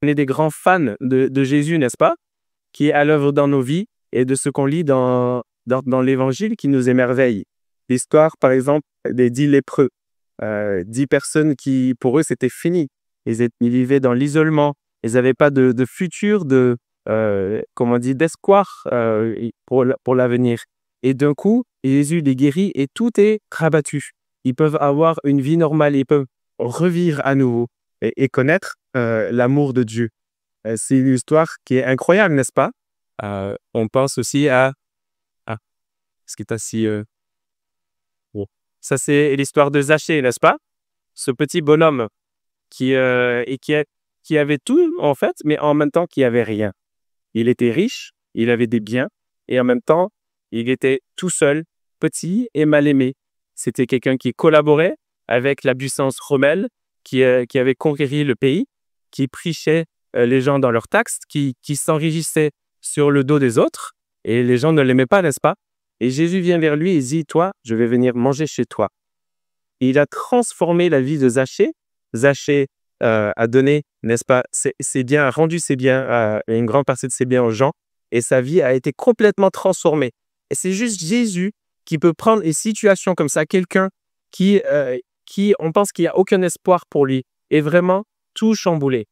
On est des grands fans de Jésus, n'est-ce pas? Qui est à l'œuvre dans nos vies et de ce qu'on lit dans l'Évangile qui nous émerveille. L'histoire, par exemple, des 10 lépreux. 10 personnes qui, pour eux, c'était fini. Ils vivaient dans l'isolement. Ils n'avaient pas de futur, comment on dit, d'espoir pour l'avenir. Et d'un coup, Jésus les guérit et tout est rabattu. Ils peuvent avoir une vie normale, ils peuvent revivre à nouveau et connaître l'amour de Dieu. C'est une histoire qui est incroyable, n'est-ce pas? On pense aussi à ce qui est assis. Bon. Ça, c'est l'histoire de Zachée, n'est-ce pas? Ce petit bonhomme qui avait tout, en fait, mais en même temps qui avait rien. Il était riche, il avait des biens, et en même temps, il était tout seul, petit et mal aimé. C'était quelqu'un qui collaborait avec la puissance romaine, qui avait conquéri le pays, qui prichait les gens dans leurs taxes, qui s'enrichissait sur le dos des autres, et les gens ne l'aimaient pas, n'est-ce pas? Et Jésus vient vers lui et dit, toi, je vais venir manger chez toi. Et il a transformé la vie de Zachée. Zachée a donné, n'est-ce pas, ses biens, a rendu ses biens, une grande partie de ses biens aux gens, et sa vie a été complètement transformée. Et c'est juste Jésus qui peut prendre une situation comme ça, quelqu'un qui on pense qu'il n'y a aucun espoir pour lui, et vraiment tout chambouler.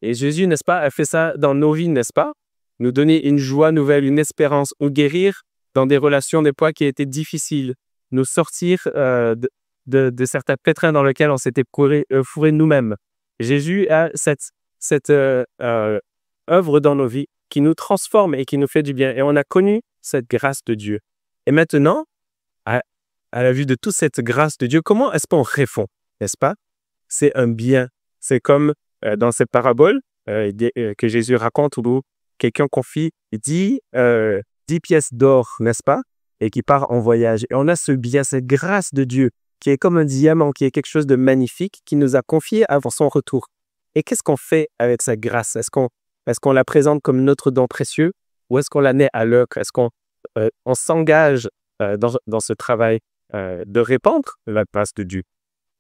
Et Jésus, n'est-ce pas, a fait ça dans nos vies, n'est-ce pas? Nous donner une joie nouvelle, une espérance, ou guérir dans des relations des fois qui étaient difficiles, nous sortir de certains pétrins dans lesquels on s'était fourré nous-mêmes. Jésus a cette œuvre dans nos vies qui nous transforme et qui nous fait du bien. Et on a connu cette grâce de Dieu. Et maintenant, à la vue de toute cette grâce de Dieu, comment est-ce qu'on répond, n'est-ce pas? C'est un bien. C'est comme dans cette parabole que Jésus raconte où quelqu'un confie 10 pièces d'or, n'est-ce pas? Et qui part en voyage. Et on a ce bien, cette grâce de Dieu qui est comme un diamant, qui est quelque chose de magnifique, qui nous a confié avant son retour. Et qu'est-ce qu'on fait avec cette grâce? Est-ce qu'on la présente comme notre don précieux ou est-ce qu'on la met à l'œuvre? Est-ce qu'on s'engage dans ce travail de répandre la grâce de Dieu?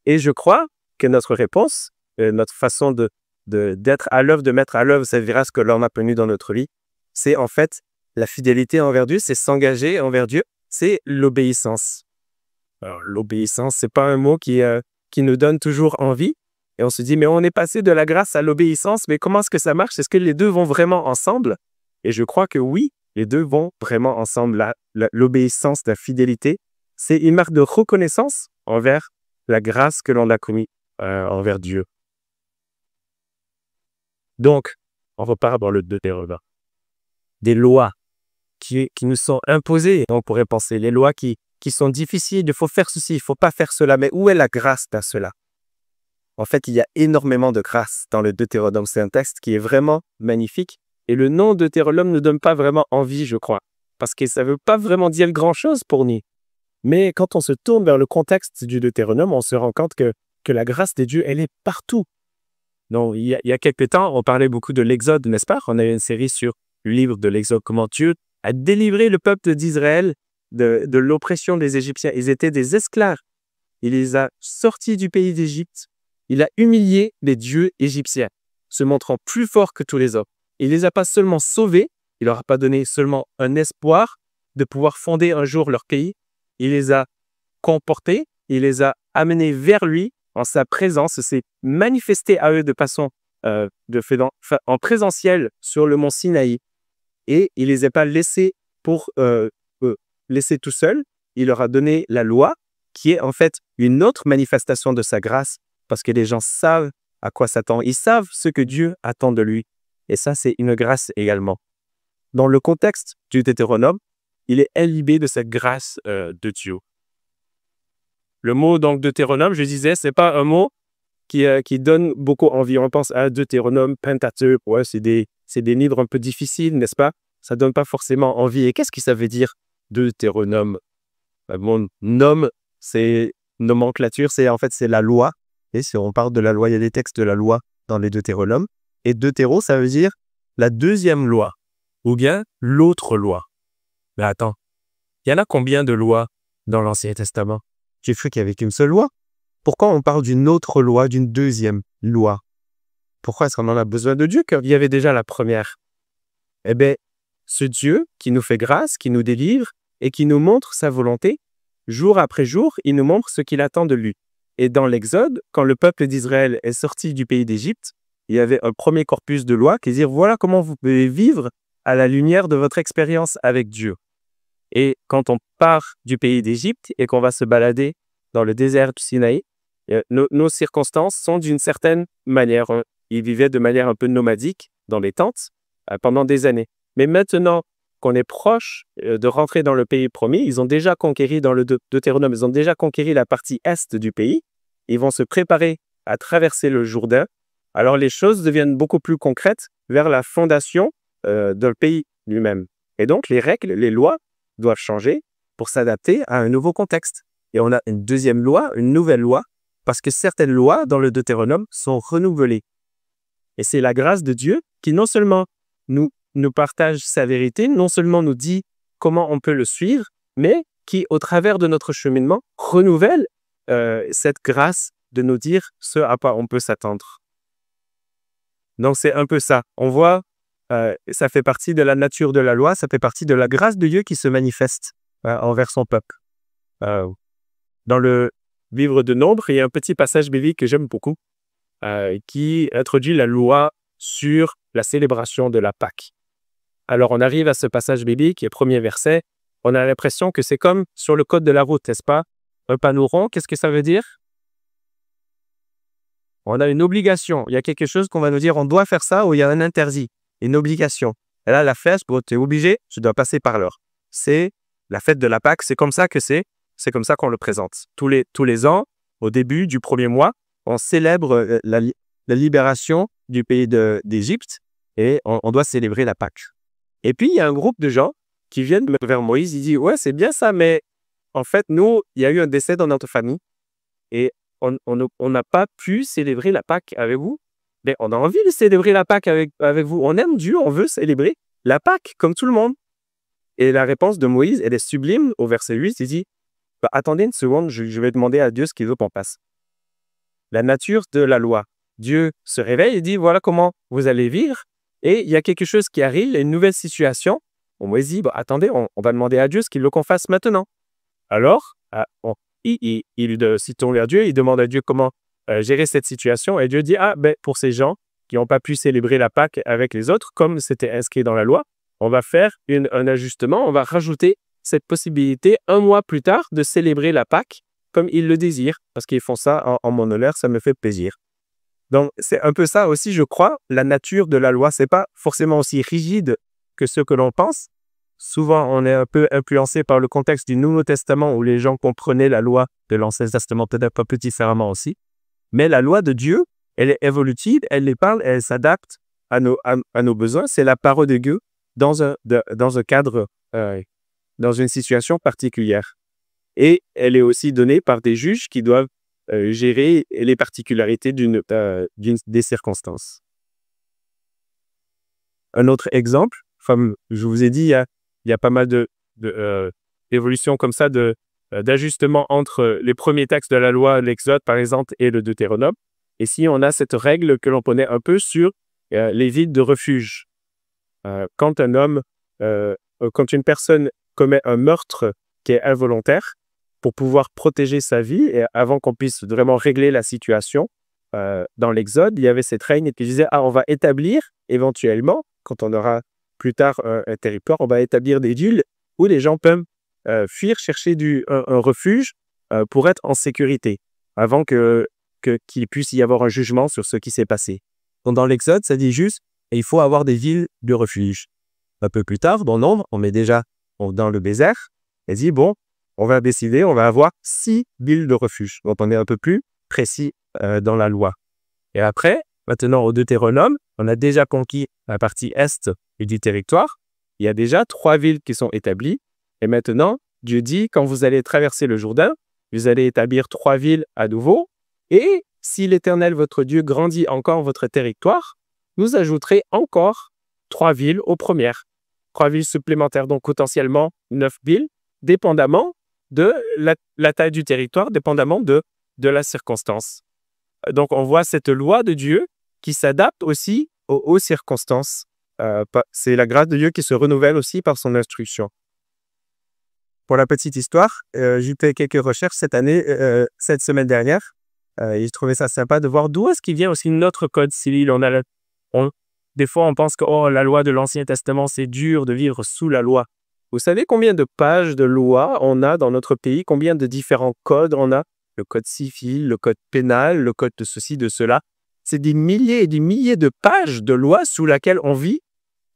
Et je crois que notre réponse, notre façon d'être à l'œuvre, de mettre à l'œuvre cette grâce que l'on a connue dans notre vie, c'est en fait la fidélité envers Dieu, c'est s'engager envers Dieu, c'est l'obéissance. Alors, l'obéissance, c'est pas un mot qui nous donne toujours envie. Et on se dit, mais on est passé de la grâce à l'obéissance, mais comment est-ce que ça marche? Est-ce que les deux vont vraiment ensemble? Et je crois que oui, les deux vont vraiment ensemble. L'obéissance, la fidélité, c'est une marque de reconnaissance envers la grâce que l'on a commise envers Dieu. Donc, on repart dans le Deutéronome. Des lois qui nous sont imposées. On pourrait penser les lois qui sont difficiles, il faut faire ceci, il ne faut pas faire cela. Mais où est la grâce dans cela? En fait, il y a énormément de grâce dans le Deutéronome. C'est un texte qui est vraiment magnifique. Et le nom Deutéronome ne donne pas vraiment envie, je crois. Parce que ça ne veut pas vraiment dire grand-chose pour nous. Mais quand on se tourne vers le contexte du Deutéronome, on se rend compte que la grâce de Dieu, elle est partout. Donc, il y a quelques temps, on parlait beaucoup de l'Exode, n'est-ce pas? On a eu une série sur le livre de l'Exode, comment Dieu a délivré le peuple d'Israël de l'oppression des Égyptiens. Ils étaient des esclaves. Il les a sortis du pays d'Égypte. Il a humilié les dieux égyptiens, se montrant plus forts que tous les hommes. Il ne les a pas seulement sauvés, il leur a pas donné seulement un espoir de pouvoir fonder un jour leur pays. Il les a comportés, il les a amenés vers lui en sa présence, s'est manifesté à eux de façon en présentiel sur le mont Sinaï. Et il ne les a pas laissés laisser tout seuls. Il leur a donné la loi, qui est en fait une autre manifestation de sa grâce, parce que les gens savent à quoi s'attendre. Ils savent ce que Dieu attend de lui. Et ça, c'est une grâce également. Dans le contexte du Deutéronome, il est imbibé de cette grâce de Dieu. Le mot donc Deutéronome, je disais, c'est pas un mot qui donne beaucoup envie. On pense à Deutéronome, Pentateuque, ouais, c'est des livres un peu difficiles, n'est-ce pas? Ça donne pas forcément envie. Et qu'est-ce que ça veut dire, Deutéronome? Mon nom, c'est nomenclature, c'est la loi. Et si on parle de la loi, il y a des textes de la loi dans les Deutéronomes. Et Deutéro, ça veut dire la deuxième loi, ou bien l'autre loi. Mais attends, il y en a combien de lois dans l'Ancien Testament? J'ai cru qu'il n'y avait qu'une seule loi. Pourquoi on parle d'une autre loi, d'une deuxième loi? pourquoi est-ce qu'on en a besoin de Dieu quand il y avait déjà la première? Eh bien, ce Dieu qui nous fait grâce, qui nous délivre et qui nous montre sa volonté, jour après jour, il nous montre ce qu'il attend de lui. Et dans l'Exode, quand le peuple d'Israël est sorti du pays d'Égypte, il y avait un premier corpus de loi qui dit voilà comment vous pouvez vivre à la lumière de votre expérience avec Dieu. Et quand on part du pays d'Égypte et qu'on va se balader dans le désert du Sinaï, nos circonstances sont d'une certaine manière. Ils vivaient de manière un peu nomadique dans les tentes pendant des années. Mais maintenant qu'on est proche de rentrer dans le pays promis, ils ont déjà conquéri dans le Deutéronome, ils ont déjà conquéri la partie est du pays. Ils vont se préparer à traverser le Jourdain. Alors les choses deviennent beaucoup plus concrètes vers la fondation du pays lui-même. Et donc les règles, les lois doivent changer pour s'adapter à un nouveau contexte. Et on a une deuxième loi, une nouvelle loi, parce que certaines lois dans le Deutéronome sont renouvelées. Et c'est la grâce de Dieu qui non seulement nous partage sa vérité, non seulement nous dit comment on peut le suivre, mais qui, au travers de notre cheminement, renouvelle cette grâce de nous dire ce à quoi on peut s'attendre. Donc c'est un peu ça. On voit, ça fait partie de la nature de la loi, ça fait partie de la grâce de Dieu qui se manifeste envers son peuple. Dans le livre de Nombre, il y a un petit passage biblique que j'aime beaucoup, qui introduit la loi sur la célébration de la Pâque. Alors, on arrive à ce passage biblique, et premier verset, on a l'impression que c'est comme sur le code de la route, n'est-ce pas? Un panneau rond, qu'est-ce que ça veut dire? On a une obligation. Il y a quelque chose qu'on va nous dire, on doit faire ça, ou il y a un interdit, une obligation. Et là, la fête, tu es obligé, je dois passer par l'heure. C'est la fête de la Pâque, c'est comme ça que c'est comme ça qu'on le présente. Tous les ans, au début du premier mois, on célèbre la libération du pays d'Égypte et on doit célébrer la Pâque. Et puis, il y a un groupe de gens qui viennent vers Moïse, ils disent « Ouais, c'est bien ça, mais en fait, nous, il y a eu un décès dans notre famille et on n'a pas pu célébrer la Pâque avec vous. Mais on a envie de célébrer la Pâque avec vous. On aime Dieu, on veut célébrer la Pâque comme tout le monde. » Et la réponse de Moïse, elle est sublime. Au verset 8, il dit « Attendez une seconde, je vais demander à Dieu ce qu'il veut qu'on fasse. » La nature de la loi. Dieu se réveille et dit « Voilà comment vous allez vivre. » Et il y a quelque chose qui arrive, il y a une nouvelle situation. Moïse dit « Attendez, on va demander à Dieu ce qu'il veut qu'on fasse maintenant. » Alors, citons à Dieu, il demande à Dieu comment gérer cette situation. Et Dieu dit « Pour ces gens qui n'ont pas pu célébrer la Pâque avec les autres, comme c'était inscrit dans la loi, on va faire un ajustement, on va rajouter cette possibilité un mois plus tard de célébrer la Pâque comme ils le désirent, parce qu'ils font ça en mon honneur, ça me fait plaisir. » Donc, c'est un peu ça aussi, je crois, la nature de la loi. Ce n'est pas forcément aussi rigide que ce que l'on pense. Souvent, on est un peu influencé par le contexte du Nouveau Testament où les gens comprenaient la loi de l'Ancien Testament peut-être un peu différemment aussi. Mais la loi de Dieu, elle est évolutive, elle les parle, elle s'adapte à nos besoins. C'est la parole de Dieu dans un cadre, dans une situation particulière. Et elle est aussi donnée par des juges qui doivent gérer les particularités des circonstances. Un autre exemple, comme je vous ai dit, il y a pas mal d'évolutions comme ça, d'ajustements entre les premiers textes de la loi, l'Exode par exemple, et le Deutéronome. Et si on a cette règle que l'on connaît un peu sur les villes de refuge. Quand une personne commet un meurtre qui est involontaire, pour pouvoir protéger sa vie et avant qu'on puisse vraiment régler la situation, dans l'Exode, il y avait cette règle qui disait on va établir éventuellement, quand on aura plus tard un territoire, on va établir des villes où les gens peuvent fuir, chercher un refuge pour être en sécurité, avant qu'il puisse y avoir un jugement sur ce qui s'est passé. Donc dans l'Exode, ça dit juste il faut avoir des villes de refuge. Un peu plus tard, dans Nombre, on met déjà dans le désert, et dit on va décider, on va avoir 6 villes de refuge. Donc, on est un peu plus précis dans la loi. Et après, maintenant, au Deutéronome, on a déjà conquis la partie est du territoire. Il y a déjà 3 villes qui sont établies. Et maintenant, Dieu dit, quand vous allez traverser le Jourdain, vous allez établir 3 villes à nouveau. Et si l'Éternel, votre Dieu, grandit encore votre territoire, vous ajouterez encore 3 villes aux premières. 3 villes supplémentaires, donc potentiellement 9 villes, dépendamment de la taille du territoire, dépendamment de la circonstance. Donc, on voit cette loi de Dieu qui s'adapte aussi aux circonstances. C'est la grâce de Dieu qui se renouvelle aussi par son instruction. Pour la petite histoire, j'ai fait quelques recherches cette semaine dernière, et j'ai trouvé ça sympa de voir d'où est-ce qu'il vient aussi notre code civil. Des fois, on pense que la loi de l'Ancien Testament, c'est dur de vivre sous la loi. Vous savez combien de pages de loi on a dans notre pays? Combien de différents codes on a? Le code civil, le code pénal, le code de ceci, de cela. C'est des milliers et des milliers de pages de loi sous laquelle on vit,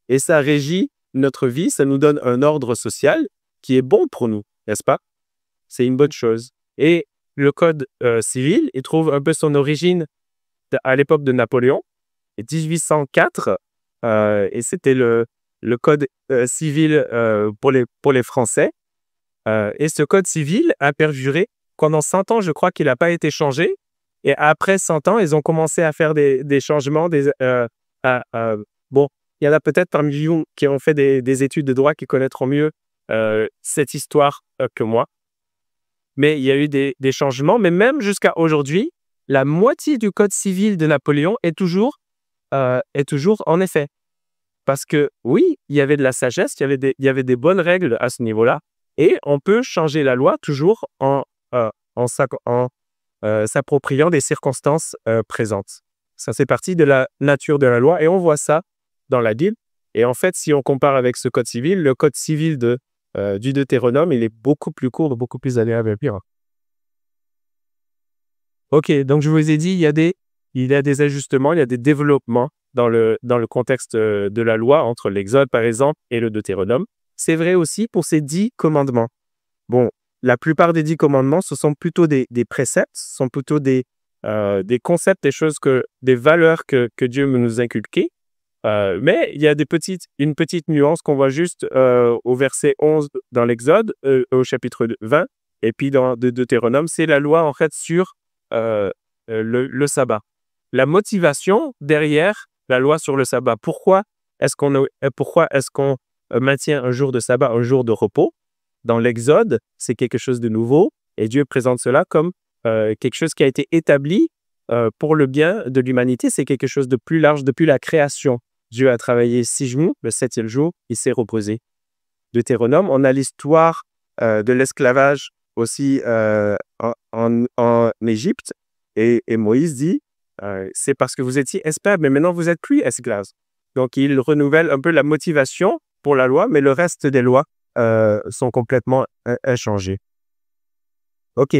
et ça régit notre vie, ça nous donne un ordre social qui est bon pour nous, n'est-ce pas? C'est une bonne chose. Et le code civil, il trouve un peu son origine à l'époque de Napoléon, et 1804, et c'était le code civil pour les Français. Et ce code civil a perduré pendant 100 ans, je crois qu'il n'a pas été changé. Et après 100 ans, ils ont commencé à faire des changements. Bon, il y en a peut-être parmi vous qui ont fait des études de droit qui connaîtront mieux cette histoire que moi. Mais il y a eu des changements. Mais même jusqu'à aujourd'hui, la moitié du code civil de Napoléon est toujours en effet. Parce que oui, il y avait de la sagesse, il y avait des bonnes règles à ce niveau-là. Et on peut changer la loi toujours en s'appropriant des circonstances présentes. Ça fait partie de la nature de la loi et on voit ça dans la Bible. Et en fait, si on compare avec ce code civil, le code civil du Deutéronome, il est beaucoup plus court, beaucoup plus agréable à lire. Ok, donc je vous ai dit, il y a des ajustements, il y a des développements dans le contexte de la loi entre l'Exode, par exemple, et le Deutéronome. C'est vrai aussi pour ces 10 commandements. Bon, la plupart des 10 commandements, ce sont plutôt des préceptes, ce sont plutôt des concepts, des valeurs que Dieu veut nous inculquer. Mais il y a une petite nuance qu'on voit juste au verset 11 dans l'Exode, au chapitre 20, et puis dans Deutéronome, c'est la loi en fait sur le sabbat. La motivation derrière la loi sur le sabbat, pourquoi est-ce qu'on maintient un jour de sabbat, un jour de repos? Dans l'Exode, c'est quelque chose de nouveau et Dieu présente cela comme quelque chose qui a été établi pour le bien de l'humanité. C'est quelque chose de plus large depuis la création. Dieu a travaillé 6 jours, le 7e jour, il s'est reposé. Deutéronome, on a l'histoire de l'esclavage aussi en Égypte et Moïse dit c'est parce que vous étiez esclaves, mais maintenant vous n'êtes plus esclaves. Donc, il renouvelle un peu la motivation pour la loi, mais le reste des lois sont complètement inchangées. OK.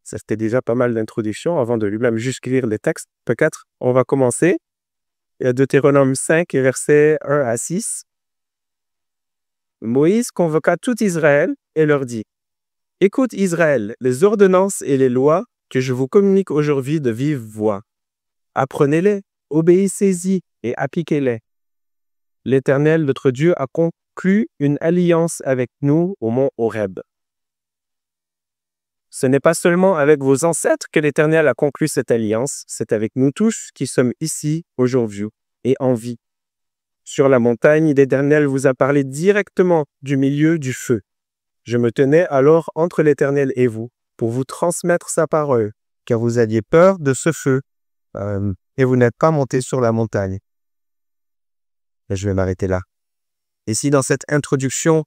Ça, c'était déjà pas mal d'introduction avant de lui-même juste lire les textes. Peut-être, on va commencer. Il y a Deutéronome 5, versets 1 à 6. Moïse convoqua tout Israël et leur dit : « Écoute Israël, les ordonnances et les lois que je vous communique aujourd'hui de vive voix. Apprenez-les, obéissez-y et appliquez-les. L'Éternel, notre Dieu, a conclu une alliance avec nous au mont Horeb. Ce n'est pas seulement avec vos ancêtres que l'Éternel a conclu cette alliance, c'est avec nous tous qui sommes ici aujourd'hui et en vie. Sur la montagne, l'Éternel vous a parlé directement du milieu du feu. Je me tenais alors entre l'Éternel et vous pour vous transmettre sa parole, car vous aviez peur de ce feu et vous n'êtes pas monté sur la montagne. » Et je vais m'arrêter là. Et si dans cette introduction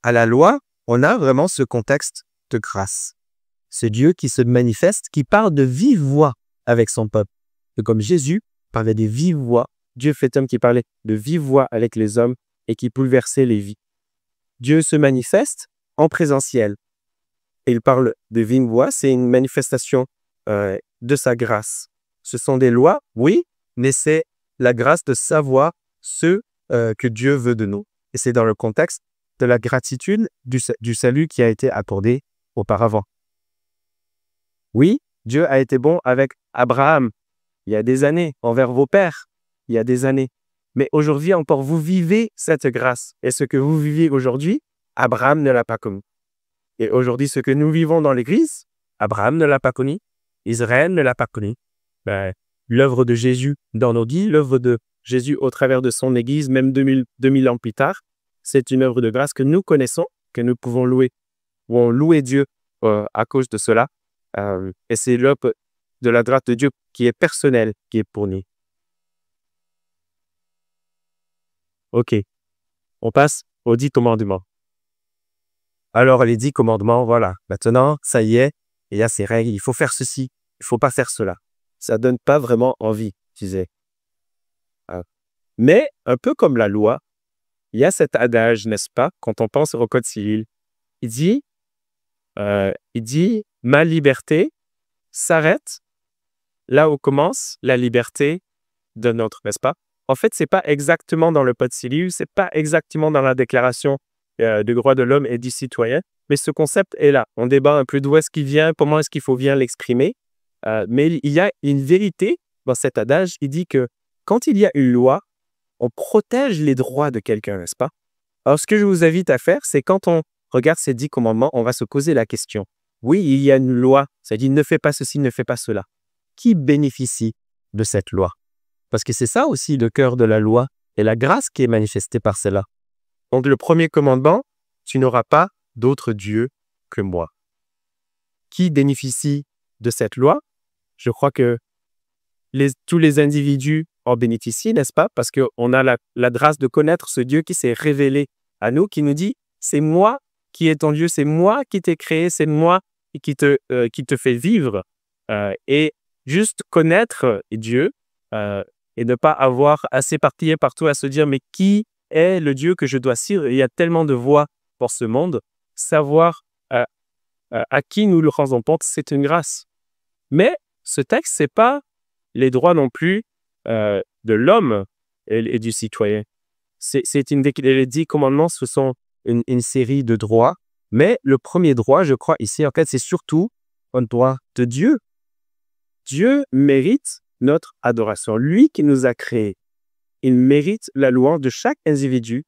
à la loi, on a vraiment ce contexte de grâce. Ce Dieu qui se manifeste, qui parle de vive voix avec son peuple. Et comme Jésus parlait de vive voix, Dieu fait homme qui parlait de vive voix avec les hommes et qui bouleversait les vies. Dieu se manifeste en présentiel. Et il parle de vive voix, c'est une manifestation de sa grâce. Ce sont des lois, oui, mais c'est la grâce de savoir ce que Dieu veut de nous. Et c'est dans le contexte de la gratitude du salut qui a été accordé auparavant. Oui, Dieu a été bon avec Abraham il y a des années, envers vos pères il y a des années. Mais aujourd'hui encore, vous vivez cette grâce. Et ce que vous vivez aujourd'hui, Abraham ne l'a pas connu. Et aujourd'hui, ce que nous vivons dans l'Église, Abraham ne l'a pas connu, Israël ne l'a pas connu. L'œuvre de Jésus dans nos vies, l'œuvre de Jésus au travers de son Église, même 2000 ans plus tard, c'est une œuvre de grâce que nous connaissons, que nous pouvons louer Dieu à cause de cela. Et c'est l'œuvre de la grâce de Dieu qui est personnelle, qui est pour nous. OK, on passe aux 10 commandements. Alors, les 10 commandements, voilà. Maintenant, ça y est, il y a ces règles. Il faut faire ceci, il faut pas faire cela. Ça donne pas vraiment envie, tu disais. Mais, un peu comme la loi, il y a cet adage, n'est-ce pas, quand on pense au code civil. Il dit, ma liberté s'arrête là où commence la liberté d'un autre, n'est-ce pas? En fait, c'est pas exactement dans le code civil, c'est pas exactement dans la déclaration des droits de l'homme et du citoyen, mais ce concept est là. On débat un peu d'où est-ce qu'il vient, comment est-ce qu'il faut bien l'exprimer, mais il y a une vérité dans cet adage. Il dit que quand il y a une loi, on protège les droits de quelqu'un, n'est-ce pas? Alors, ce que je vous invite à faire, c'est quand on regarde ces 10 commandements, on va se poser la question. Oui, il y a une loi, ça dit ne fais pas ceci, ne fais pas cela. Qui bénéficie de cette loi? Parce que c'est ça aussi le cœur de la loi et la grâce qui est manifestée par cela. Donc, le premier commandement, tu n'auras pas d'autre Dieu que moi. Qui bénéficie de cette loi? Je crois que tous les individus en bénéficient, n'est-ce pas? Parce qu'on a la grâce de connaître ce Dieu qui s'est révélé à nous, qui nous dit, c'est moi qui est ton Dieu, c'est moi qui t'ai créé, c'est moi qui te fait vivre. Et juste connaître Dieu et ne pas avoir à s'éparpiller partout à se dire, mais qui est le Dieu que je dois suivre? Il y a tellement de voix pour ce monde. Savoir à qui nous le rendons compte, c'est une grâce. Mais ce texte, c'est pas les droits non plus de l'homme et du citoyen. Les 10 commandements, ce sont une série de droits, mais le premier droit, je crois ici, en fait, c'est surtout un droit de Dieu. Dieu mérite notre adoration. Lui qui nous a créés, il mérite la louange de chaque individu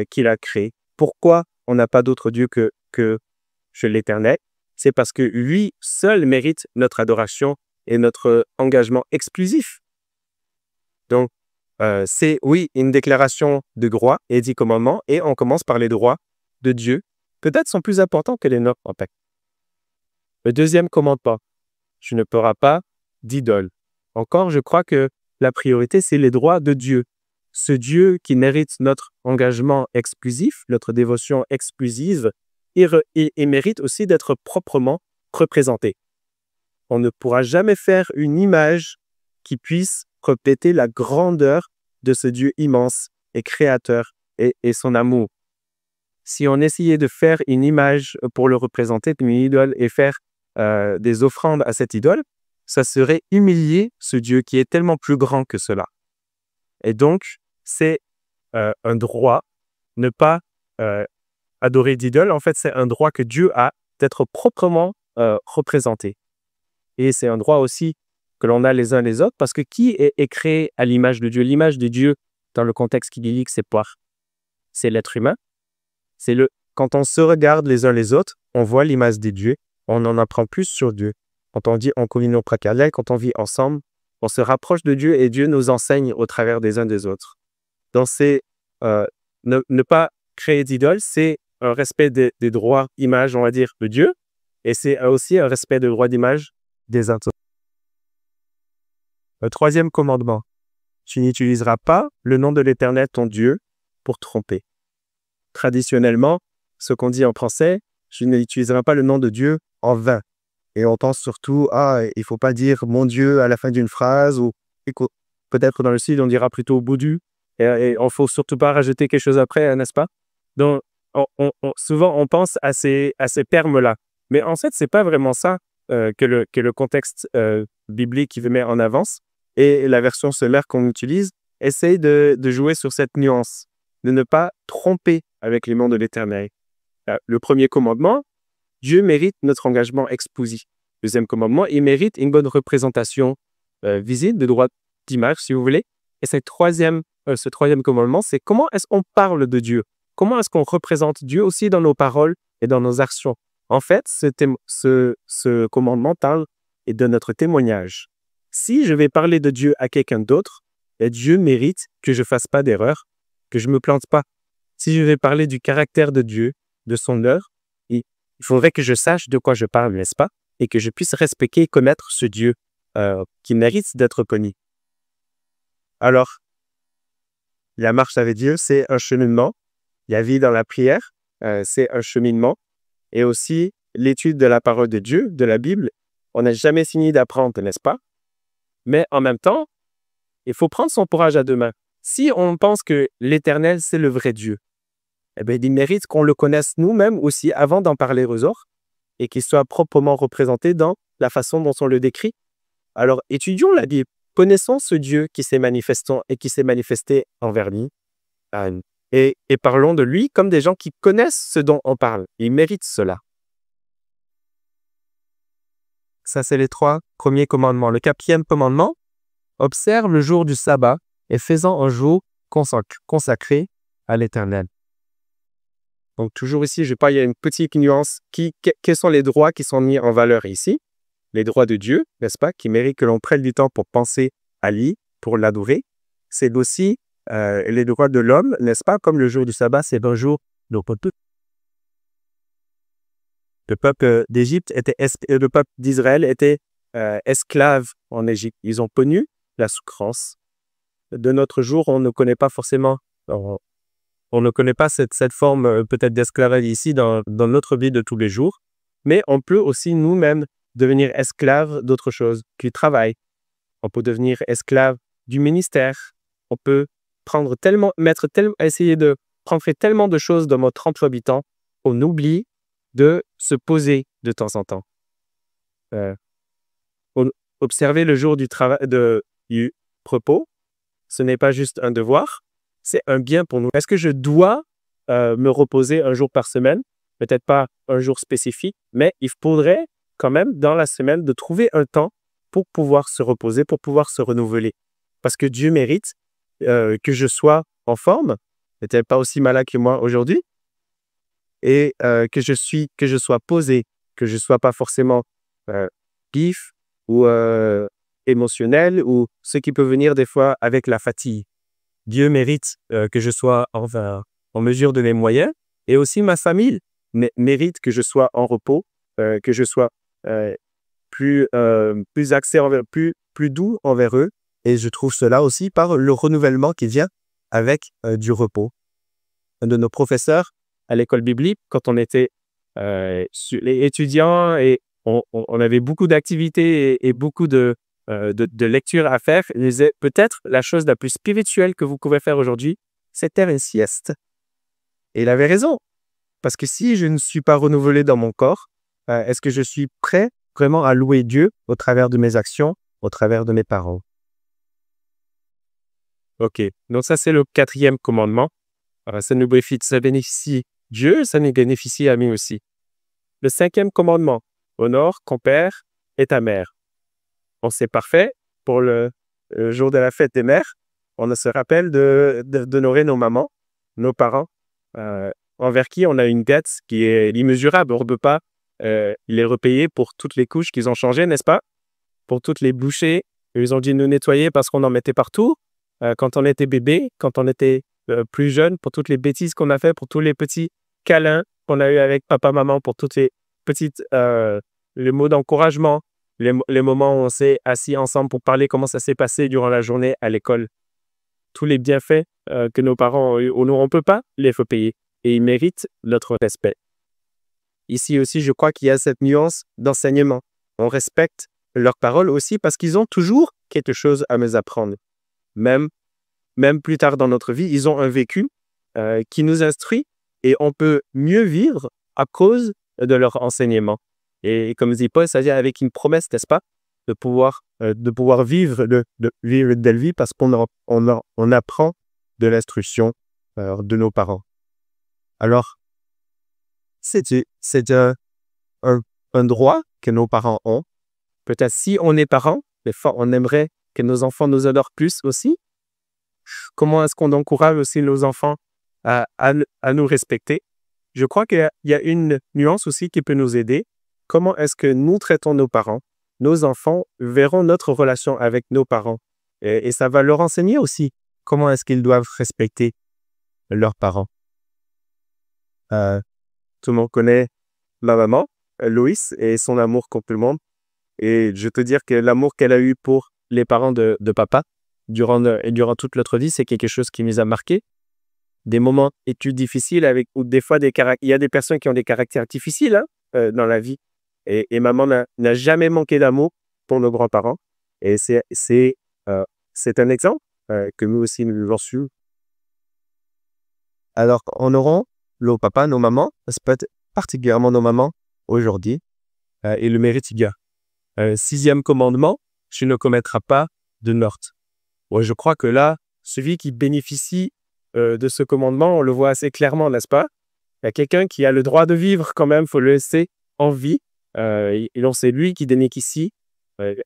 qu'il a créé. Pourquoi on n'a pas d'autre Dieu que l'Éternel? C'est parce que lui seul mérite notre adoration et notre engagement exclusif. Donc, c'est, oui, une déclaration de droit et 10 commandements, et on commence par les droits de Dieu. Peut-être sont plus importants que les nôtres, en fait. Le deuxième commandement, tu ne feras pas d'idole. Encore, je crois que la priorité, c'est les droits de Dieu. Ce Dieu qui mérite notre engagement exclusif, notre dévotion exclusive, il mérite aussi d'être proprement représenté. On ne pourra jamais faire une image qui puisse refléter la grandeur de ce Dieu immense et créateur et son amour. Si on essayait de faire une image pour le représenter, une idole, et faire des offrandes à cette idole, ça serait humilier ce Dieu qui est tellement plus grand que cela. Et donc, c'est un droit, ne pas adorer d'idole. En fait, c'est un droit que Dieu a d'être proprement représenté. Et c'est un droit aussi que l'on a les uns les autres, parce que qui est créé à l'image de Dieu? L'image de Dieu, dans le contexte biblique, c'est quoi? C'est l'être humain. Quand on se regarde les uns les autres, on voit l'image de Dieu, on en apprend plus sur Dieu. Quand on dit en communion fraternelle, quand on vit ensemble, on se rapproche de Dieu et Dieu nous enseigne au travers des uns des autres. Donc, ne pas créer d'idole, c'est un respect des droits images, on va dire, de Dieu, et c'est aussi un respect des droits d'image des autres. Le troisième commandement, tu n'utiliseras pas le nom de l'Éternel, ton Dieu, pour tromper. Traditionnellement, ce qu'on dit en français, je n'utiliserai pas le nom de Dieu en vain. Et on pense surtout, il ne faut pas dire mon Dieu à la fin d'une phrase, ou peut-être dans le Sud, on dira plutôt Boudu, et on ne faut surtout pas rajouter quelque chose après, n'est-ce pas? Donc, souvent, on pense à ces termes-là. Mais en fait, ce n'est pas vraiment ça que le contexte biblique qui met en avance. Et la version solaire qu'on utilise essaye de jouer sur cette nuance, de ne pas tromper avec les noms de l'Éternel. Le premier commandement, Dieu mérite notre engagement exclusif. Deuxième commandement, il mérite une bonne représentation visible de droit d'image, si vous voulez. Et ce troisième commandement, c'est comment est-ce qu'on parle de Dieu? Comment est-ce qu'on représente Dieu aussi dans nos paroles et dans nos actions? En fait, ce commandement parle de notre témoignage. Si je vais parler de Dieu à quelqu'un d'autre, Dieu mérite que je ne fasse pas d'erreur, que je ne me plante pas. Si je vais parler du caractère de Dieu, de son œuvre, il faudrait que je sache de quoi je parle, n'est-ce pas? Et que je puisse respecter et connaître ce Dieu qui mérite d'être connu. Alors, la marche avec Dieu, c'est un cheminement. La vie dans la prière, c'est un cheminement. Et aussi, l'étude de la parole de Dieu, de la Bible, on n'a jamais fini d'apprendre, n'est-ce pas? Mais en même temps, il faut prendre son courage à deux mains. Si on pense que l'Éternel, c'est le vrai Dieu, eh bien, il mérite qu'on le connaisse nous-mêmes aussi avant d'en parler aux autres et qu'il soit proprement représenté dans la façon dont on le décrit. Alors, étudions la Bible. Connaissons ce Dieu qui s'est manifesté envers nous et parlons de lui comme des gens qui connaissent ce dont on parle. Il mérite cela. Ça, c'est les 3 premiers commandements. Le 4e commandement, observe le jour du sabbat et fais-en un jour consacré à l'Éternel. Donc, toujours ici, je parle, il y a une petite nuance. Quels sont les droits qui sont mis en valeur ici? Les droits de Dieu, n'est-ce pas, qui méritent que l'on prenne du temps pour penser à lui, pour l'adorer. C'est aussi les droits de l'homme, n'est-ce pas, comme le jour du sabbat, c'est un jour de repos. Le peuple d'Égypte le peuple d'Israël était esclave en Égypte. Ils ont connu la souffrance. De notre jour, on ne connaît pas forcément, on ne connaît pas cette forme peut-être d'esclavage ici dans notre vie de tous les jours, mais on peut aussi nous-mêmes devenir esclave d'autre chose, du travail. On peut devenir esclave du ministère. On peut essayer de prendre tellement de choses dans notre emploi habitant qu'on oublie de se poser de temps en temps. Observer le jour du repos, ce n'est pas juste un devoir, c'est un bien pour nous. Est-ce que je dois me reposer un jour par semaine? Peut-être pas un jour spécifique, mais il faudrait quand même dans la semaine de trouver un temps pour pouvoir se reposer, pour pouvoir se renouveler. Parce que Dieu mérite que je sois en forme, peut-être pas aussi malade que moi aujourd'hui, et que je sois posé, que je ne sois pas forcément vif ou émotionnel ou ce qui peut venir des fois avec la fatigue. Dieu mérite que je sois en mesure de mes moyens et aussi ma famille mérite que je sois en repos, que je sois plus axé plus doux envers eux. Et je trouve cela aussi par le renouvellement qui vient avec du repos. Un de nos professeurs à l'école biblique, quand on était les étudiants et on avait beaucoup d'activités et beaucoup de lectures à faire, il disait peut-être la chose la plus spirituelle que vous pouvez faire aujourd'hui, c'est faire une sieste. Et il avait raison, parce que si je ne suis pas renouvelé dans mon corps, est-ce que je suis prêt vraiment à louer Dieu au travers de mes actions, au travers de mes paroles? Ok, donc ça c'est le 4e commandement. Ça bénéficie Dieu, ça nous bénéficie à nous aussi. Le 5e commandement, honore ton père et ta mère. On c'est parfait pour le jour de la fête des mères. On se rappelle d'honorer nos mamans, nos parents, envers qui on a une dette qui est immesurable. On ne peut pas les repayer pour toutes les couches qu'ils ont changées, n'est-ce pas? Pour toutes les bouchées, ils ont dû nous nettoyer parce qu'on en mettait partout. Quand on était bébé, quand on était plus jeune, pour toutes les bêtises qu'on a fait, pour tous les petits câlins qu'on a eu avec papa, maman, pour toutes les petites les mots d'encouragement, les moments où on s'est assis ensemble pour parler comment ça s'est passé durant la journée à l'école. Tous les bienfaits que nos parents ont eu, on ne peut pas les payer et ils méritent notre respect. Ici aussi, je crois qu'il y a cette nuance d'enseignement. On respecte leurs paroles aussi parce qu'ils ont toujours quelque chose à nous apprendre. Même plus tard dans notre vie, ils ont un vécu qui nous instruit et on peut mieux vivre à cause de leur enseignement. Et comme dit Paul, c'est-à-dire avec une promesse, n'est-ce pas, de pouvoir vivre une belle vie parce qu'on apprend de l'instruction de nos parents. Alors, c'est un droit que nos parents ont. Peut-être si on est parents, des fois on aimerait que nos enfants nous honorent plus aussi. Comment est-ce qu'on encourage aussi nos enfants à nous respecter? Je crois qu'il y a une nuance aussi qui peut nous aider. Comment est-ce que nous traitons nos parents? Nos enfants verront notre relation avec nos parents. Et ça va leur enseigner aussi comment est-ce qu'ils doivent respecter leurs parents. Tout le monde connaît ma maman, Loïs, et son amour pour tout le monde. Et je te dire que l'amour qu'elle a eu pour les parents de papa, durant toute notre vie, c'est quelque chose qui nous a marqué. Des moments études difficiles ou des fois il y a des personnes qui ont des caractères difficiles hein, dans la vie. Et maman n'a jamais manqué d'amour pour nos grands-parents. Et c'est un exemple que nous aussi nous avons su. Alors, honorons nos papas, nos mamans, particulièrement nos mamans aujourd'hui, et le mérite il y a. 6e commandement, tu ne commettras pas de meurtre. Ouais, je crois que là, celui qui bénéficie de ce commandement, on le voit assez clairement, n'est-ce pas? Il y a quelqu'un qui a le droit de vivre quand même, il faut le laisser en vie. Et donc, c'est lui qui bénéficie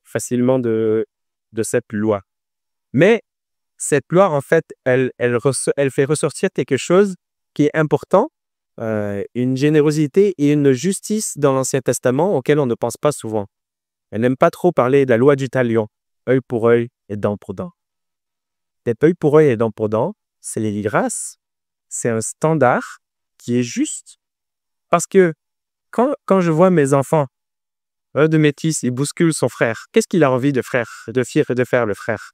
facilement de cette loi. Mais cette loi, en fait, elle fait ressortir quelque chose qui est important, une générosité et une justice dans l'Ancien Testament auquel on ne pense pas souvent. Elle n'aime pas trop parler de la loi du talion, œil pour œil et dent pour dent. Cet œil pour œil et dent pour dent, c'est les grâces, c'est un standard qui est juste. Parce que quand je vois mes enfants, un de mes fils, il bouscule son frère, qu'est-ce qu'il a envie de faire le frère?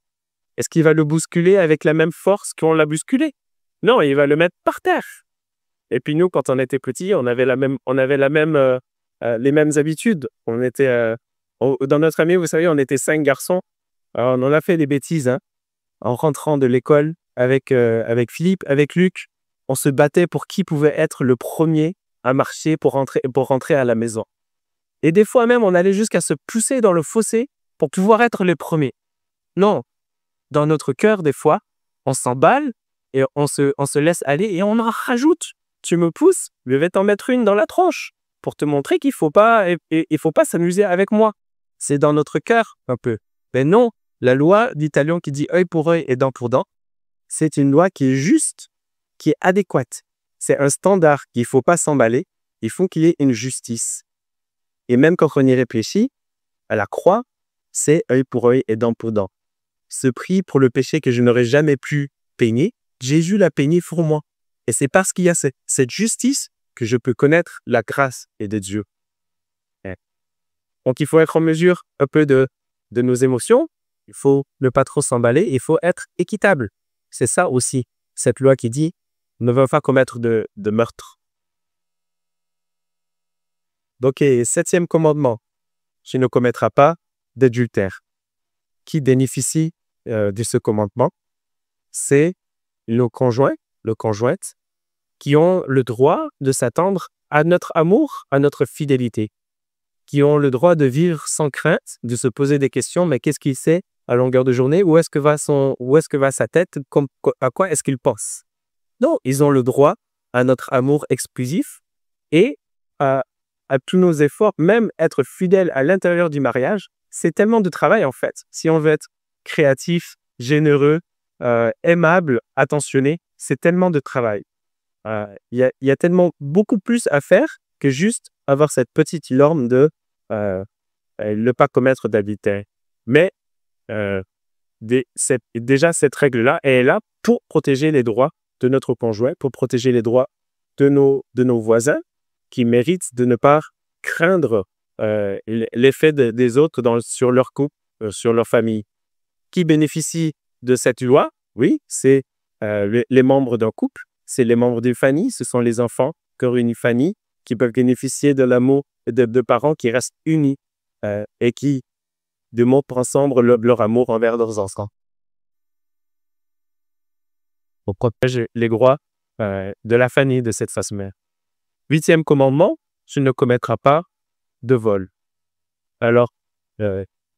Est-ce qu'il va le bousculer avec la même force qu'on l'a bousculé? Non, il va le mettre par terre. Et puis nous, quand on était petits, on avait les mêmes habitudes. Dans notre famille, vous savez, on était 5 garçons. Alors, on en a fait des bêtises. Hein. En rentrant de l'école avec Philippe, avec Luc, on se battait pour qui pouvait être le premier à marcher pour rentrer à la maison. Et des fois même, on allait jusqu'à se pousser dans le fossé pour pouvoir être les premiers. Non, dans notre cœur, des fois, on s'emballe et on se laisse aller et on en rajoute. Tu me pousses, je vais t'en mettre une dans la tronche pour te montrer qu'il faut pas s'amuser avec moi. C'est dans notre cœur un peu. Mais non, la loi d'Italion qui dit œil pour œil et dent pour dent, c'est une loi qui est juste, qui est adéquate. C'est un standard qu'il ne faut pas s'emballer. Il faut qu'il y ait une justice. Et même quand on y réfléchit, à la croix, c'est œil pour œil et dent pour dent. Ce prix pour le péché que je n'aurais jamais pu payer, Jésus l'a payé pour moi. Et c'est parce qu'il y a cette justice que je peux connaître la grâce de Dieu. Donc, il faut être en mesure un peu de nos émotions. Il faut ne pas trop s'emballer. Il faut être équitable. C'est ça aussi, cette loi qui dit « ne va pas commettre de meurtre ». Donc, 7e commandement, « tu ne commettras pas d'adultère ». Qui bénéficie de ce commandement? C'est nos conjoints, nos conjointes, qui ont le droit de s'attendre à notre amour, à notre fidélité, qui ont le droit de vivre sans crainte, de se poser des questions, mais qu'est-ce qu'il sait à longueur de journée? Où est-ce que va sa tête? À quoi est-ce qu'il pense? Non, ils ont le droit à notre amour exclusif et à tous nos efforts, même être fidèles à l'intérieur du mariage. C'est tellement de travail en fait. Si on veut être créatif, généreux, aimable, attentionné, c'est tellement de travail. Il y a tellement beaucoup plus à faire que juste avoir cette petite norme de ne pas commettre d'adultère. Mais déjà, cette règle-là est là pour protéger les droits de notre conjoint, pour protéger les droits de nos voisins qui méritent de ne pas craindre l'effet des autres sur leur couple, sur leur famille. Qui bénéficie de cette loi? Oui, c'est les membres d'un couple, c'est les membres d'une famille, ce sont les enfants qui ont une famille qui peuvent bénéficier de l'amour de parents qui restent unis et qui démontrent ensemble leur amour envers leurs enfants. On protège les droits de la famille de cette façon. 8e commandement, tu ne commettras pas de vol. Alors,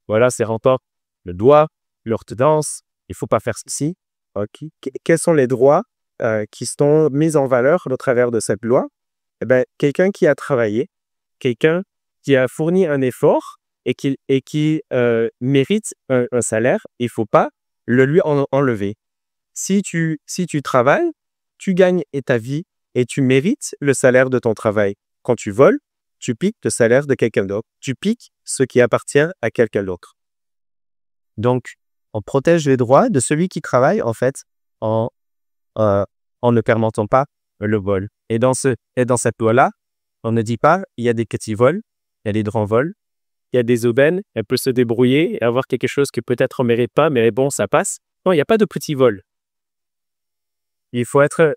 voilà, c'est rempart le doigt, l'orthodonce, il ne faut pas faire ceci. Okay. Quels sont les droits qui sont mis en valeur au travers de cette loi? Eh bien, quelqu'un qui a travaillé, quelqu'un qui a fourni un effort et qui mérite un salaire, il ne faut pas le lui enlever. Si tu travailles, tu gagnes ta vie et tu mérites le salaire de ton travail. Quand tu voles, tu piques le salaire de quelqu'un d'autre. Tu piques ce qui appartient à quelqu'un d'autre. Donc, on protège les droits de celui qui travaille, en fait, en ne permettant pas le vol. Et dans cette loi-là, on ne dit pas il y a des petits vols, il y a des grands vols, il y a des aubaines, elle peut se débrouiller et avoir quelque chose que peut-être on ne mérite pas, mais bon, ça passe. Non, il n'y a pas de petit vol. Il faut être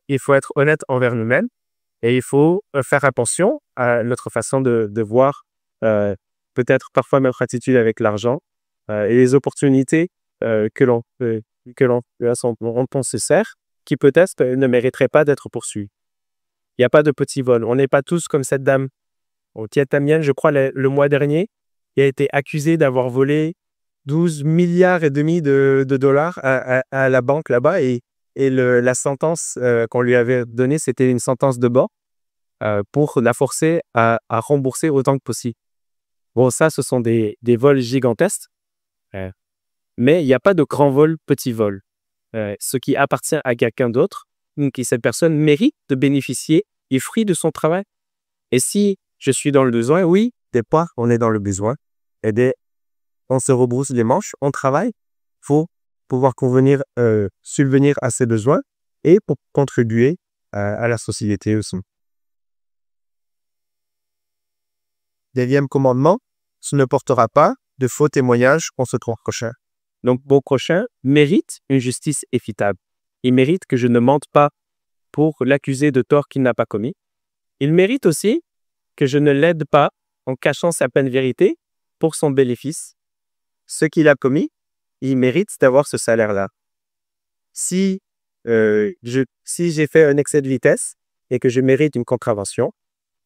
honnête envers nous-mêmes et il faut faire attention à notre façon de voir, peut-être parfois notre attitude avec l'argent et les opportunités que l'on à son on se sert, qui peut-être ne mériteraient pas d'être poursuivis. Il n'y a pas de petit vol. On n'est pas tous comme cette dame au Vietnamienne, je crois, le mois dernier, qui a été accusée d'avoir volé 12 milliards et demi de dollars à la banque là-bas et la sentence qu'on lui avait donnée, c'était une sentence de mort pour la forcer à rembourser autant que possible. Bon, ça, ce sont des vols gigantesques, euh, mais il n'y a pas de grand vol, petit vol. Ce qui appartient à quelqu'un d'autre, donc cette personne mérite de bénéficier du fruit de son travail. Et si je suis dans le besoin, oui, des fois, on est dans le besoin, on se rebrousse les manches, on travaille, il faut pouvoir subvenir à ses besoins et pour contribuer à la société aussi. 9e commandement, ce ne portera pas de faux témoignages contre ton prochain. Donc, mon prochain mérite une justice équitable. Il mérite que je ne mente pas pour l'accuser de tort qu'il n'a pas commis. Il mérite aussi que je ne l'aide pas en cachant sa pleine vérité pour son bénéfice. Ce qu'il a commis, il mérite d'avoir ce salaire-là. Si j'ai fait un excès de vitesse et que je mérite une contravention,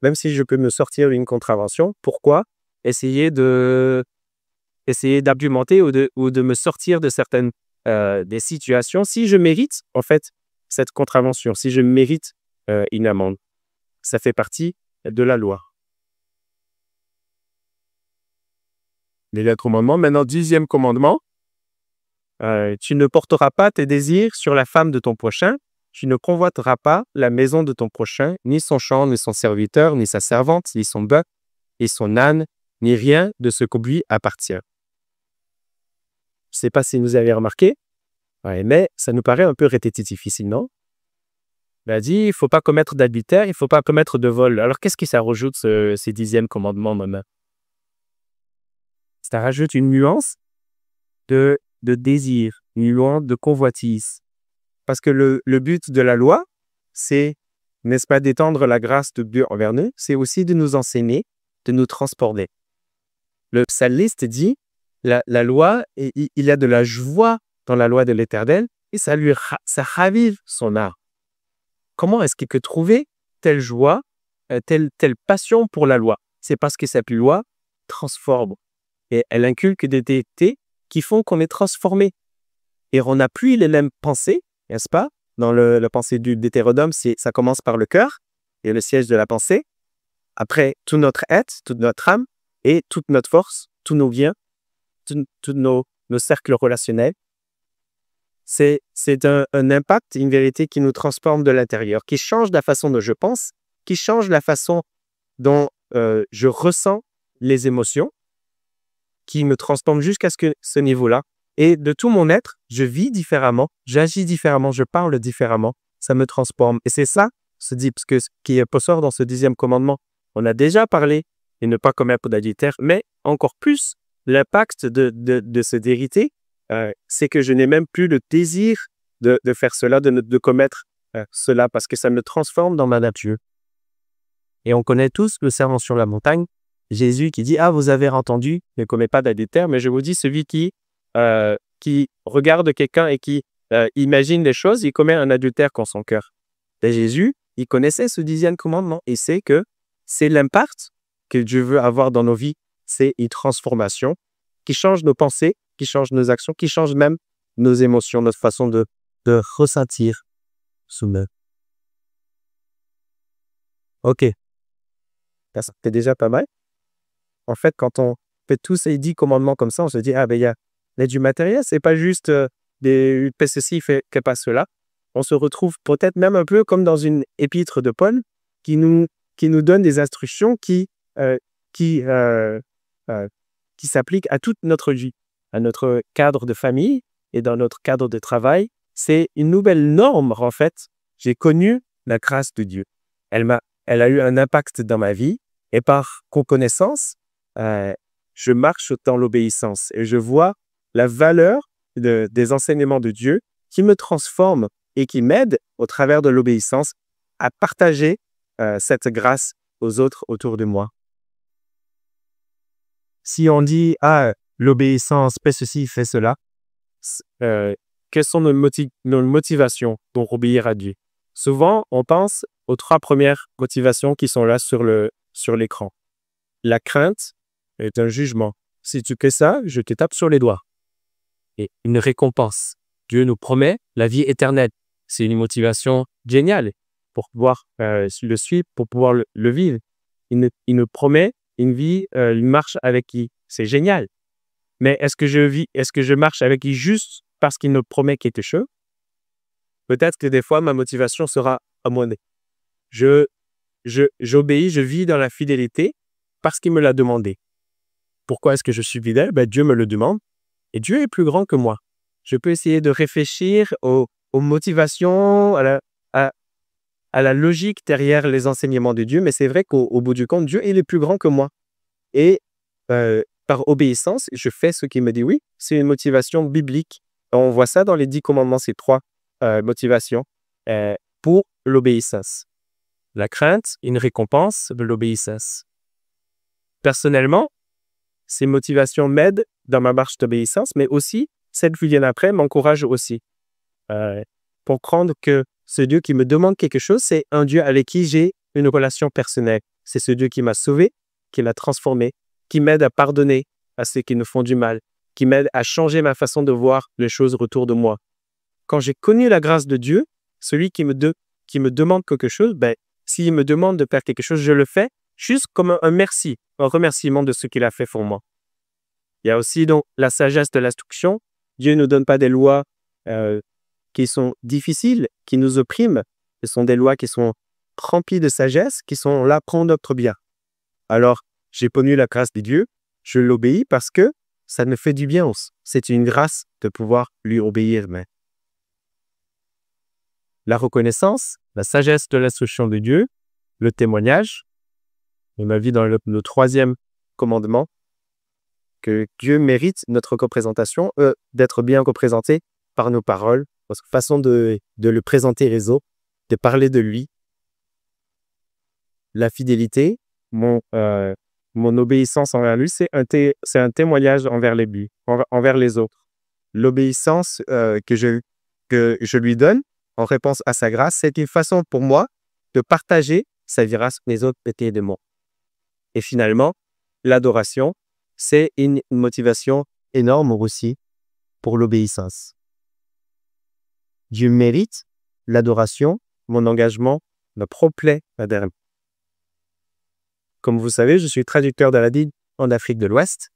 même si je peux me sortir d'une contravention, pourquoi essayer d'argumenter ou de me sortir de certaines des situations si je mérite en fait cette contravention, si je mérite une amende. Ça fait partie de la loi. Les lettres commandements. Maintenant, 10e commandement. Tu ne porteras pas tes désirs sur la femme de ton prochain. Tu ne convoiteras pas la maison de ton prochain, ni son champ, ni son serviteur, ni sa servante, ni son bœuf, ni son âne, ni rien de ce qu'on lui appartient. Je ne sais pas si vous avez remarqué, mais ça nous paraît un peu répétitif ici, non? Il a dit, il ne faut pas commettre d'adultère, il ne faut pas commettre de vol. Alors, qu'est-ce que ça rajoute, ces 10e commandements, maman? Ça rajoute une nuance de désir, une nuance de convoitise. Parce que le but de la loi, c'est, n'est-ce pas, d'étendre la grâce de Dieu envers nous, c'est aussi de nous enseigner, de nous transformer. Le psalmiste dit, la loi, il y a de la joie dans la loi de l'Éternel et ça ravive son âme. Comment est-ce qu'il peut trouver telle joie, telle passion pour la loi? C'est parce que cette loi transforme et elle inculque des vérités qui font qu'on est transformé. Et on n'a plus les mêmes pensées, n'est-ce pas? Dans la pensée du Deutéronome, ça commence par le cœur et le siège de la pensée. Après, tout notre être, toute notre âme et toute notre force, tous nos biens, tous nos cercles relationnels. C'est un impact, une vérité qui nous transforme de l'intérieur, qui change la façon dont je pense, qui change la façon dont je ressens les émotions, qui me transforme jusqu'à ce niveau-là. Et de tout mon être, je vis différemment, j'agis différemment, je parle différemment, ça me transforme. Et c'est ça, ce qui ressort dans ce 10e commandement. On a déjà parlé de ne pas commettre d'adultère, mais encore plus, l'impact de cette vérité, c'est que je n'ai même plus le désir de faire cela, de commettre cela, parce que ça me transforme dans ma nature. Et on connaît tous le sermon sur la montagne, Jésus qui dit « Ah, vous avez entendu, ne commets pas d'adultère, mais je vous dis, celui qui regarde quelqu'un et qui imagine des choses, il commet un adultère dans son cœur. » Et Jésus, il connaissait ce 10e commandement et sait que c'est l'impact que Dieu veut avoir dans nos vies. C'est une transformation qui change nos pensées, qui change nos actions, qui change même nos émotions, notre façon de ressentir ce mot. OK. Ça fait déjà pas mal. En fait, quand on fait tous ces 10 commandements comme ça, on se dit, ah ben il y a du matériel, c'est pas juste fais ceci, fais pas cela. On se retrouve peut-être même un peu comme dans une épître de Paul qui nous donne des instructions qui s'appliquent à toute notre vie, à notre cadre de famille et dans notre cadre de travail. C'est une nouvelle norme, en fait. J'ai connu la grâce de Dieu. Elle a eu un impact dans ma vie et par reconnaissance, je marche dans l'obéissance et je vois la valeur des enseignements de Dieu qui me transforment et qui m'aident, au travers de l'obéissance, à partager cette grâce aux autres autour de moi. Si on dit « Ah, l'obéissance fait ceci, fait cela », quelles sont nos motivations pour obéir à Dieu? Souvent, on pense aux 3 premières motivations qui sont là sur l'écran. La crainte est un jugement. Si tu fais ça, je te tape sur les doigts. Et une récompense. Dieu nous promet la vie éternelle. C'est une motivation géniale pour pouvoir le suivre, pour pouvoir le vivre. Il nous promet une vie, une marche avec lui. C'est génial. Mais est-ce que je marche avec lui juste parce qu'il nous promet quelque chose? Peut-être que des fois, ma motivation sera amoindrie. J'obéis, je vis dans la fidélité parce qu'il me l'a demandé. Pourquoi est-ce que je suis fidèle? Dieu me le demande et Dieu est plus grand que moi. Je peux essayer de réfléchir aux motivations, à la logique derrière les enseignements de Dieu, mais c'est vrai qu'au bout du compte, Dieu il est plus grand que moi. Et par obéissance, je fais ce qu'il me dit. Oui, c'est une motivation biblique. On voit ça dans les 10 commandements, ces 3 motivations pour l'obéissance. La crainte, une récompense de l'obéissance. Personnellement, ces motivations m'aident dans ma marche d'obéissance, mais aussi, celles qui viennent après m'encouragent aussi. Pour comprendre que ce Dieu qui me demande quelque chose, c'est un Dieu avec qui j'ai une relation personnelle. C'est ce Dieu qui m'a sauvé, qui m'a transformé, qui m'aide à pardonner à ceux qui nous font du mal, qui m'aide à changer ma façon de voir les choses autour de moi. Quand j'ai connu la grâce de Dieu, celui qui me demande quelque chose, s'il me demande de faire quelque chose, je le fais juste comme un merci, un remerciement de ce qu'il a fait pour moi. Il y a aussi donc la sagesse de l'instruction. Dieu ne nous donne pas des lois qui sont difficiles, qui nous oppriment. Ce sont des lois qui sont remplies de sagesse, qui sont là pour notre bien. Alors, j'ai connu la grâce de Dieu, je l'obéis parce que ça me fait du bien. C'est une grâce de pouvoir lui obéir. Mais la reconnaissance, la sagesse de l'instruction de Dieu, le témoignage, on a vu dans le 3e commandement que Dieu mérite notre représentation, d'être bien représenté par nos paroles, notre façon de le présenter aux autres, de parler de lui. La fidélité, mon obéissance envers lui, c'est un témoignage envers les autres. L'obéissance que je lui donne en réponse à sa grâce, c'est une façon pour moi de partager sa grâce les autres côtés de moi. Et finalement, l'adoration, c'est une motivation énorme aussi pour l'obéissance. Dieu mérite l'adoration, mon engagement me proplaît adhérent. Comme vous savez, je suis traducteur de la Bible en Afrique de l'Ouest.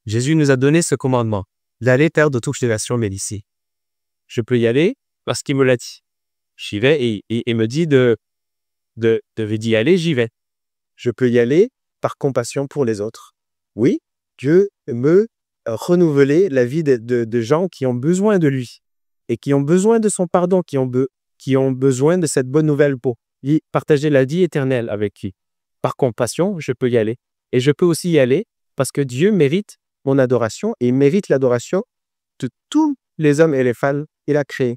Jésus nous a donné ce commandement, d'aller faire de toute génération ici. Je peux y aller parce qu'il me l'a dit. J'y vais et il me dit d'y aller, j'y vais. Je peux y aller par compassion pour les autres. Oui, Dieu me renouveler la vie de gens qui ont besoin de lui et qui ont besoin de son pardon, qui ont besoin de cette bonne nouvelle pour partager la vie éternelle avec lui. Par compassion, je peux y aller. Et je peux aussi y aller parce que Dieu mérite mon adoration et il mérite l'adoration de tous les hommes et les femmes qu'il a créés.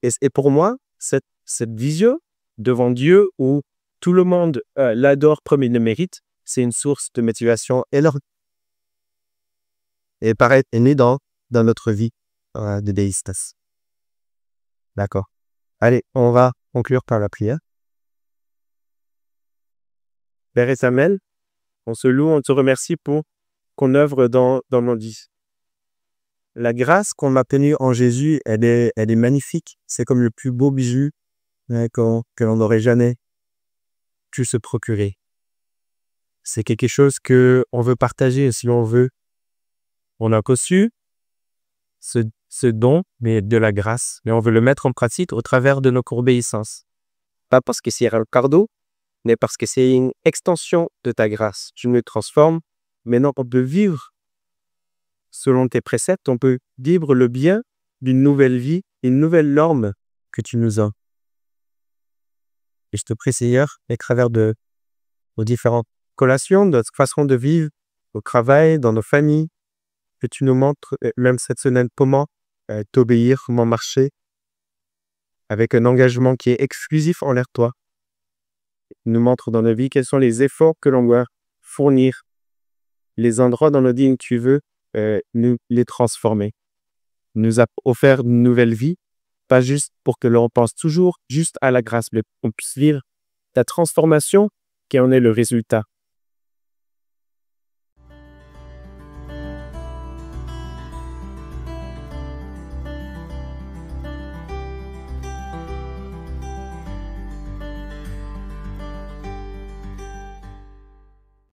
Et pour moi, cette vision devant Dieu où tout le monde l'adore comme il le mérite, c'est une source de motivation énorme. Et pareil, est né dans notre vie de déistas. D'accord. Allez, on va conclure par la prière. Père Éternel, on se loue, on te remercie pour qu'on œuvre dans mon vie. La grâce qu'on a obtenue en Jésus, elle est magnifique. C'est comme le plus beau bijou que l'on n'aurait jamais pu se procurer. C'est quelque chose qu'on veut partager si on veut. On a reçu ce don, mais de la grâce, mais on veut le mettre en pratique au travers de notre obéissance. Pas parce que c'est un cadeau, mais parce que c'est une extension de ta grâce. Tu me transformes. Maintenant, on peut vivre selon tes préceptes. On peut vivre le bien d'une nouvelle vie, une nouvelle norme que tu nous as. Et je te prie, Seigneur, à travers nos différentes collations, notre façon de vivre au travail, dans nos familles, que tu nous montres, même cette semaine, comment t'obéir, comment marcher avec un engagement qui est exclusif envers toi. Nous montre dans nos vies quels sont les efforts que l'on doit fournir, les endroits dans nos vies où tu veux nous les transformer. Nous a offert une nouvelle vie, pas juste pour que l'on pense toujours juste à la grâce, mais qu'on puisse vivre ta transformation qui en est le résultat.